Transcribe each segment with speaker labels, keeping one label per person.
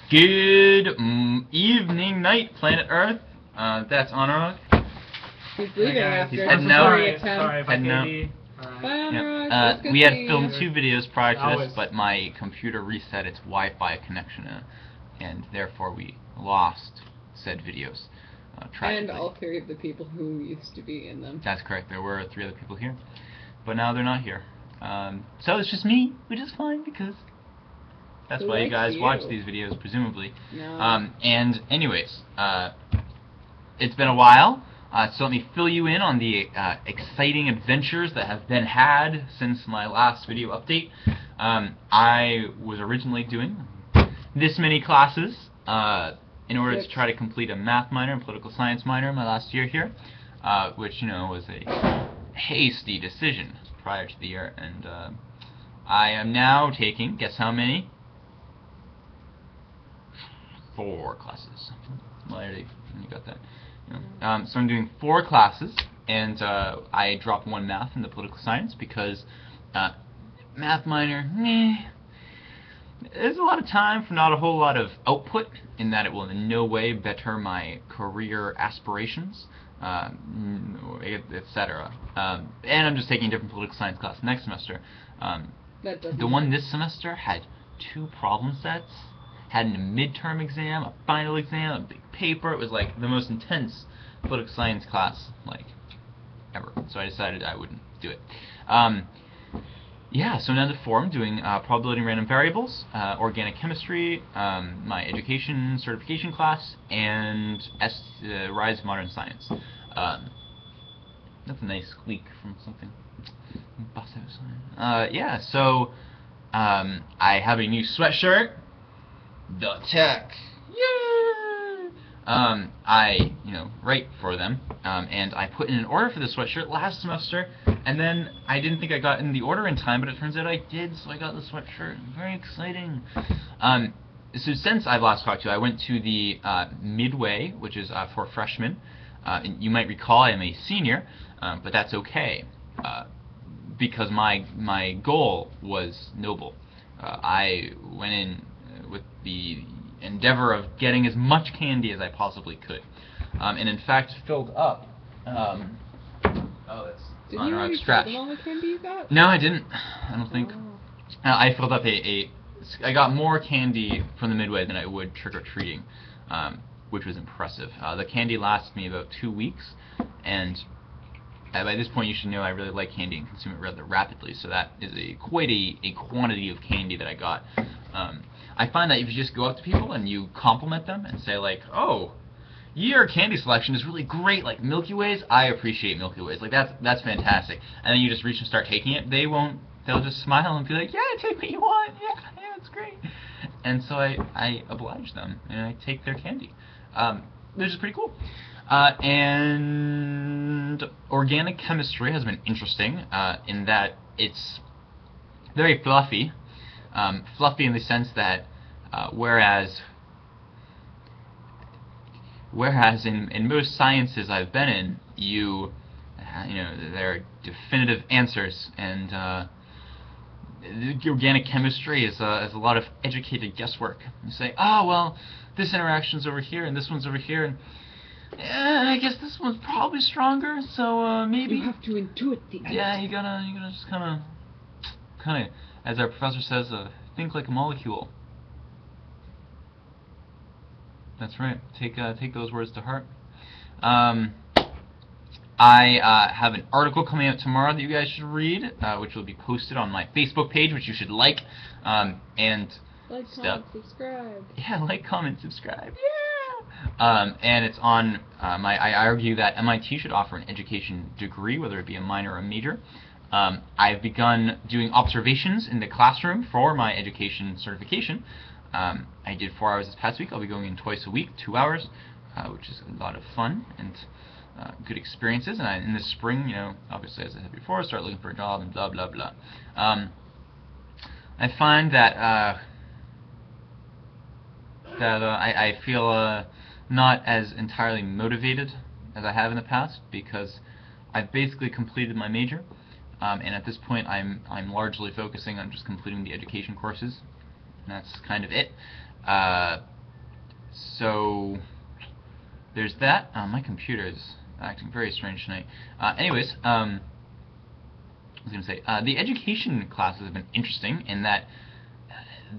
Speaker 1: Good evening, night, planet Earth. That's Anurag.
Speaker 2: He's leaving after
Speaker 1: And
Speaker 2: his
Speaker 1: now-
Speaker 2: three attempts.
Speaker 3: Sorry, bye,
Speaker 1: And now-
Speaker 3: Katie.
Speaker 2: Bye, Anurag. It was good
Speaker 1: We had
Speaker 2: seeing
Speaker 1: filmed
Speaker 2: you.
Speaker 1: 2 videos prior to
Speaker 3: Always.
Speaker 1: this, but my computer reset its Wi-Fi connection, and therefore we lost said videos. Tragically.
Speaker 2: And all 3 of the people who used to be in them.
Speaker 1: That's correct. There were 3 other people here, but now they're not here. So it's just me, which is fine because that's
Speaker 2: Who
Speaker 1: why you
Speaker 2: likes
Speaker 1: guys
Speaker 2: you?
Speaker 1: watch these videos, presumably.
Speaker 2: No.
Speaker 1: And anyways, it's been a while, so let me fill you in on the exciting adventures that have been had since my last video update. I was originally doing this many classes in order to try to complete a math minor and political science minor my last year here, which, you know, was a hasty decision prior to the year, and I am now taking, guess how many? 4 classes. Well, you got that. Yeah. So I'm doing 4 classes, and I dropped 1 math and the political science because math minor, there's a lot of time for not a whole lot of output, in that it will in no way better my career aspirations, etc. And I'm just taking a different political science class next semester. The one this semester had 2 problem sets, had a midterm exam, a final exam, a big paper. It was like the most intense political science class like ever. So I decided I wouldn't do it. Yeah, so now the 4 I'm doing probability and random variables, organic chemistry, my education certification class, and Rise of Modern Science. That's a nice squeak from something. Yeah, so I have a new sweatshirt. The Tech. Yay! I, write for them, and I put in an order for the sweatshirt last semester, and then I didn't think I got in the order in time, but it turns out I did, so I got the sweatshirt. Very exciting. So since I've last talked to you, I went to the Midway, which is for freshmen. And you might recall I am a senior, but that's okay, because my goal was noble. I went in with the endeavor of getting as much candy as I possibly could, and in fact filled up. Oh, that's
Speaker 2: Didn't you already
Speaker 1: scratch.
Speaker 2: tell them all the candy you got?
Speaker 1: No, I didn't. I don't think. I filled up I got more candy from the Midway than I would trick-or-treating, which was impressive. The candy lasted me about 2 weeks, and by this point you should know I really like candy and consume it rather rapidly, so that is quite a quantity of candy that I got. I find that if you just go up to people and you compliment them and say like, oh, your candy selection is really great, like Milky Ways, I appreciate Milky Ways, like that's fantastic, and then you just reach and start taking it, they'll just smile and be like, yeah, take what you want, yeah, it's great. And so I oblige them, and I take their candy, which is pretty cool. And organic chemistry has been interesting, in that it's very fluffy. Fluffy in the sense that whereas in most sciences I've been in, there are definitive answers, and organic chemistry is a lot of educated guesswork. You say, oh well, this interaction's over here and this one's over here, and I guess this one's probably stronger, so maybe
Speaker 2: you have to intuit the answer.
Speaker 1: Yeah, you gotta just kind of, as our professor says, think like a molecule. That's right. Take those words to heart. I have an article coming out tomorrow that you guys should read, which will be posted on my Facebook page, which you should like, and
Speaker 2: like, comment, subscribe.
Speaker 1: Yeah, like, comment, subscribe. Yeah. And it's on I argue that MIT should offer an education degree, whether it be a minor or a major. I've begun doing observations in the classroom for my education certification. I did 4 hours this past week. I'll be going in twice a week, 2 hours, which is a lot of fun and good experiences. And in the spring, obviously, as I said before, start looking for a job and blah blah blah. I find that I feel not as entirely motivated as I have in the past, because I've basically completed my major, and at this point I'm largely focusing on just completing the education courses, and that's kind of it. So there's that. My computer is acting very strange tonight. Anyways, I was going to say, the education classes have been interesting in that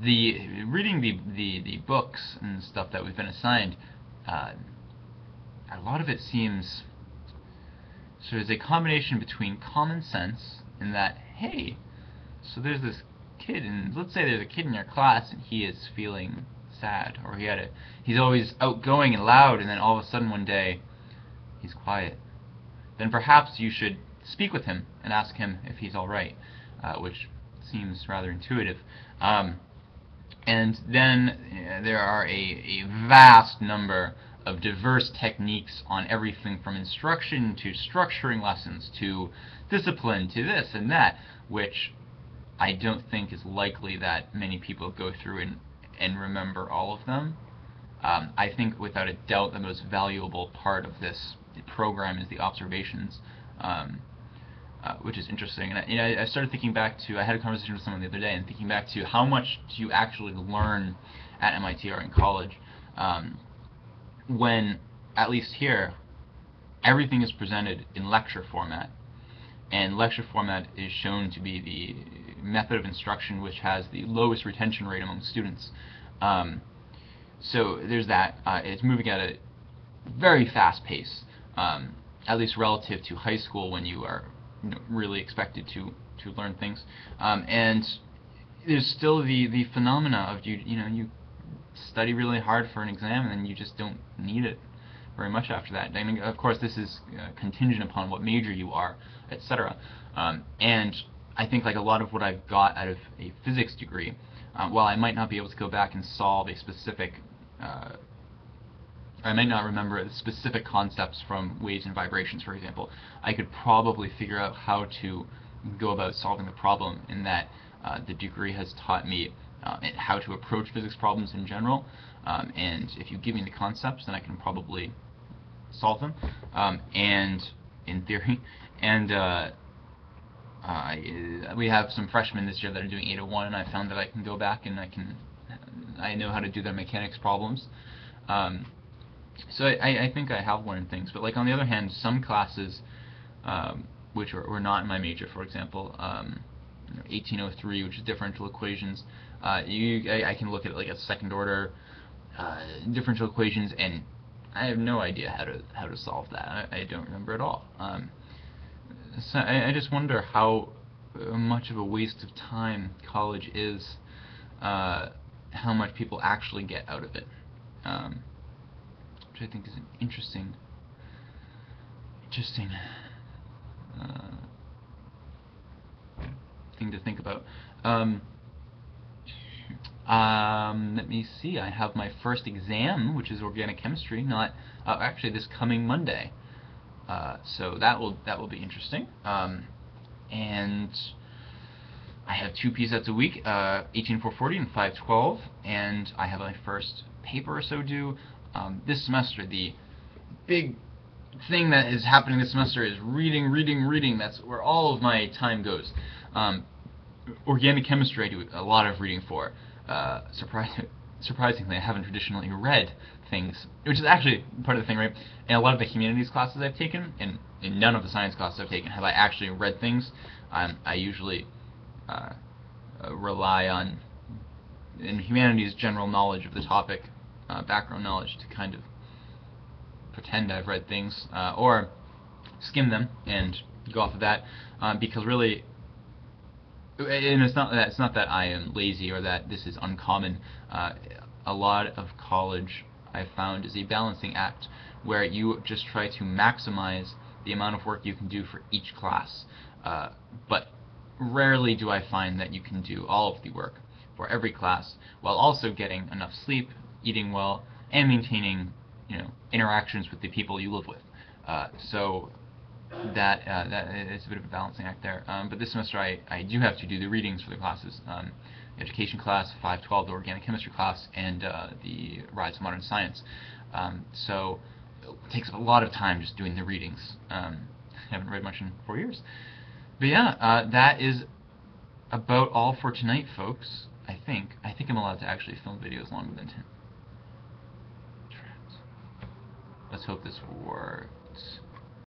Speaker 1: reading the books and stuff that we've been assigned, a lot of it seems so there's a combination between common sense in that, hey, so there's this kid, and let's say there's a kid in your class and he is feeling sad, or he's always outgoing and loud, and then all of a sudden one day he's quiet. Then perhaps you should speak with him and ask him if he's alright, which seems rather intuitive. And then there are a vast number of diverse techniques on everything from instruction to structuring lessons to discipline to this and that, which I don't think is likely that many people go through and remember all of them. I think without a doubt the most valuable part of this program is the observations, which is interesting. And I started thinking back to, I had a conversation with someone the other day, and thinking back to how much do you actually learn at MIT or in college, when, at least here, everything is presented in lecture format. And lecture format is shown to be the method of instruction which has the lowest retention rate among students. So there's that. It's moving at a very fast pace, at least relative to high school when you are really expected to learn things. And there's still the phenomena of you study really hard for an exam and then you just don't need it very much after that. I mean, of course, this is contingent upon what major you are, etc. And I think like a lot of what I've got out of a physics degree, while I might not be able to go back and solve a specific, I might not remember the specific concepts from waves and vibrations, for example, I could probably figure out how to go about solving the problem in that the degree has taught me how to approach physics problems in general, and if you give me the concepts, then I can probably solve them, and in theory. And we have some freshmen this year that are doing 801, and I found that I can go back and I know how to do their mechanics problems. So I think I have learned things, but like on the other hand, some classes which were not in my major, for example, 1803, which is differential equations, I can look at like a second order differential equations, and I have no idea how to solve that. I don't remember at all. So I just wonder how much of a waste of time college is, how much people actually get out of it, which I think is an interesting thing to think about. Let me see. I have my first exam, which is organic chemistry. Not actually this coming Monday. So that will be interesting. And I have 2 PSATs a week, 18440 and 512, and I have my first paper or so due this semester. The big thing that is happening this semester is reading. That's where all of my time goes. Organic chemistry I do a lot of reading for. Surprisingly, I haven't traditionally read things, which is actually part of the thing, right? In a lot of the humanities classes I've taken, and in none of the science classes I've taken, have I actually read things. I usually rely on, in humanities, general knowledge of the topic, background knowledge, to kind of pretend I've read things, or skim them and go off of that, because really, and it's not that I am lazy or that this is uncommon. A lot of college, I've found, is a balancing act where you just try to maximize the amount of work you can do for each class, but rarely do I find that you can do all of the work for every class while also getting enough sleep, eating well, and maintaining interactions with the people you live with. So that is a bit of a balancing act there. But this semester I do have to do the readings for the classes. Education class, 512, the organic chemistry class, and the Rise of Modern Science. So it takes up a lot of time just doing the readings. I haven't read much in 4 years. But yeah, that is about all for tonight, folks. I think I'm allowed to actually film videos longer than 10. let's hope this works.